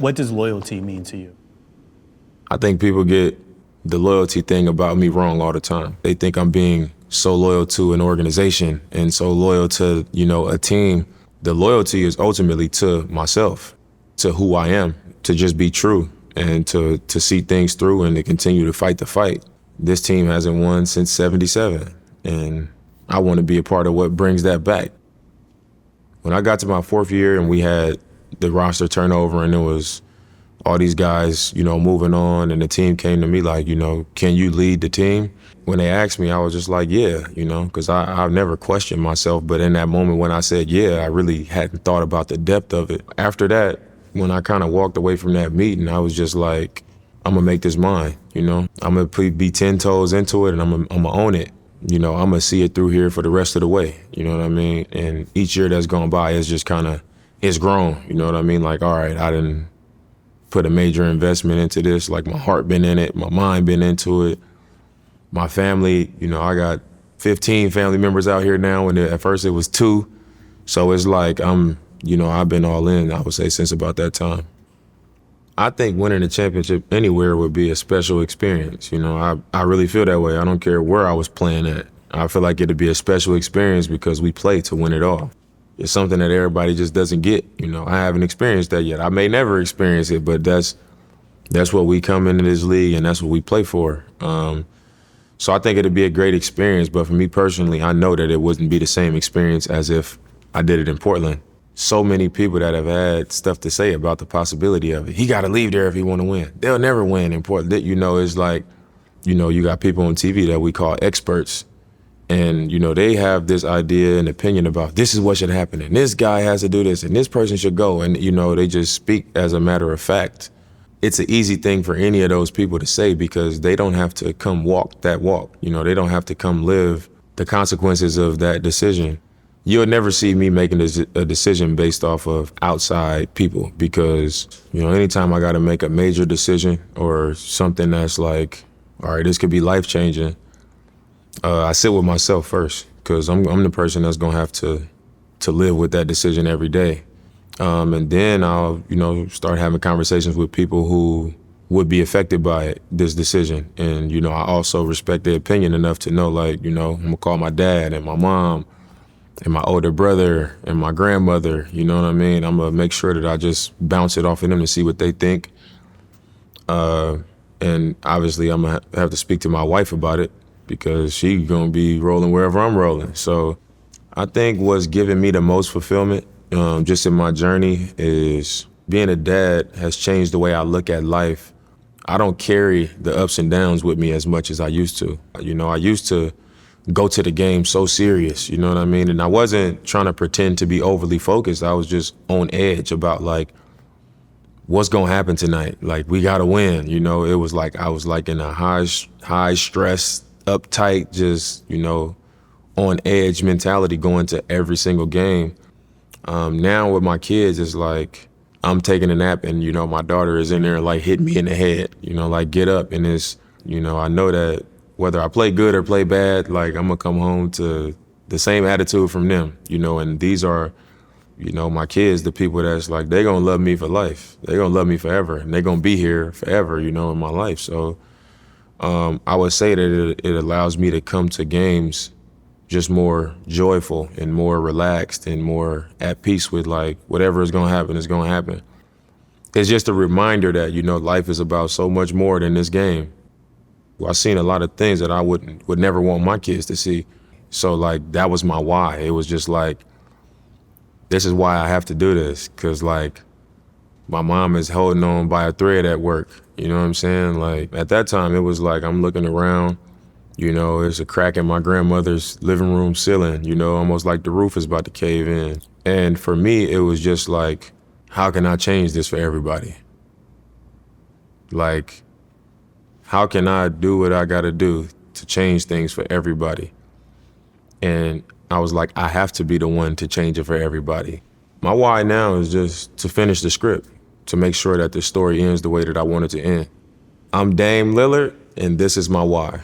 What does loyalty mean to you? I think people get the loyalty thing about me wrong all the time. They think I'm being so loyal to an organization and so loyal to, a team. The loyalty is ultimately to myself, to who I am, to just be true and to see things through and to continue to fight the fight. This team hasn't won since '77, and I want to be a part of what brings that back. When I got to my fourth year and we had the roster turnover and it was all these guys, moving on, and the team came to me like, can you lead the team? When they asked me, I was just like, yeah, because I've never questioned myself. But in that moment when I said, yeah, I really hadn't thought about the depth of it. After that, when I kind of walked away from that meeting, I was just like, I'm going to make this mine, I'm going to be 10 toes into it and I'm going to own it. I'm going to see it through here for the rest of the way, you know what I mean? And each year that's gone by, it's just it's grown, you know what I mean? Like, all right, I didn't put a major investment into this, like my heart been in it, my mind been into it. My family, I got 15 family members out here now, and at first it was 2. So it's like I've been all in, I would say, since about that time. I think winning a championship anywhere would be a special experience. I really feel that way. I don't care where I was playing at. I feel like it'd be a special experience because we play to win it all. It's something that everybody just doesn't get. I haven't experienced that yet. I may never experience it, but that's what we come into this league and that's what we play for. So I think it'd be a great experience, but for me personally, I know that it wouldn't be the same experience as if I did it in Portland. So many people that have had stuff to say about the possibility of it. He got to leave there if he want to win. They'll never win in Portland. It's like, you got people on TV that we call experts, and, they have this idea and opinion about this is what should happen, and this guy has to do this, and this person should go, and, they just speak as a matter of fact. It's an easy thing for any of those people to say because they don't have to come walk that walk. They don't have to come live the consequences of that decision. You'll never see me making a decision based off of outside people because, anytime I got to make a major decision or something that's like, all right, this could be life-changing, I sit with myself first because I'm the person that's going to have to live with that decision every day. And then I'll, start having conversations with people who would be affected by this decision. And, I also respect their opinion enough to know, like, I'm going to call my dad and my mom and my older brother and my grandmother, you know what I mean? I'm going to make sure that I just bounce it off of them to see what they think. And obviously I'm going to have to speak to my wife about it because she's going to be rolling wherever I'm rolling. So I think what's given me the most fulfillment just in my journey is being a dad has changed the way I look at life. I don't carry the ups and downs with me as much as I used to. I used to go to the game so serious, you know what I mean? And I wasn't trying to pretend to be overly focused. I was just on edge about like, what's gonna happen tonight? Like, we gotta win, It was like, I was like in a high stress, uptight, just, on edge mentality going to every single game. Now with my kids, it's like, I'm taking a nap and, my daughter is in there like hitting me in the head, like get up. And it's, I know that whether I play good or play bad, like I'm gonna come home to the same attitude from them, and these are, my kids, the people that's like, they're gonna love me for life. They're gonna love me forever and they're gonna be here forever, in my life. So I would say that it allows me to come to games just more joyful and more relaxed and more at peace with like, whatever is gonna happen is gonna happen. It's just a reminder that, life is about so much more than this game. I've seen a lot of things that I would never want my kids to see. So like, that was my why. It was just like, this is why I have to do this. Cause like, my mom is holding on by a thread at work. You know what I'm saying? Like at that time, it was like, I'm looking around, there's a crack in my grandmother's living room ceiling, almost like the roof is about to cave in. And for me, it was just like, how can I change this for everybody? Like, how can I do what I gotta do to change things for everybody? And I was like, I have to be the one to change it for everybody. My why now is just to finish the script, to make sure that the story ends the way that I want it to end. I'm Dame Lillard, and this is my why.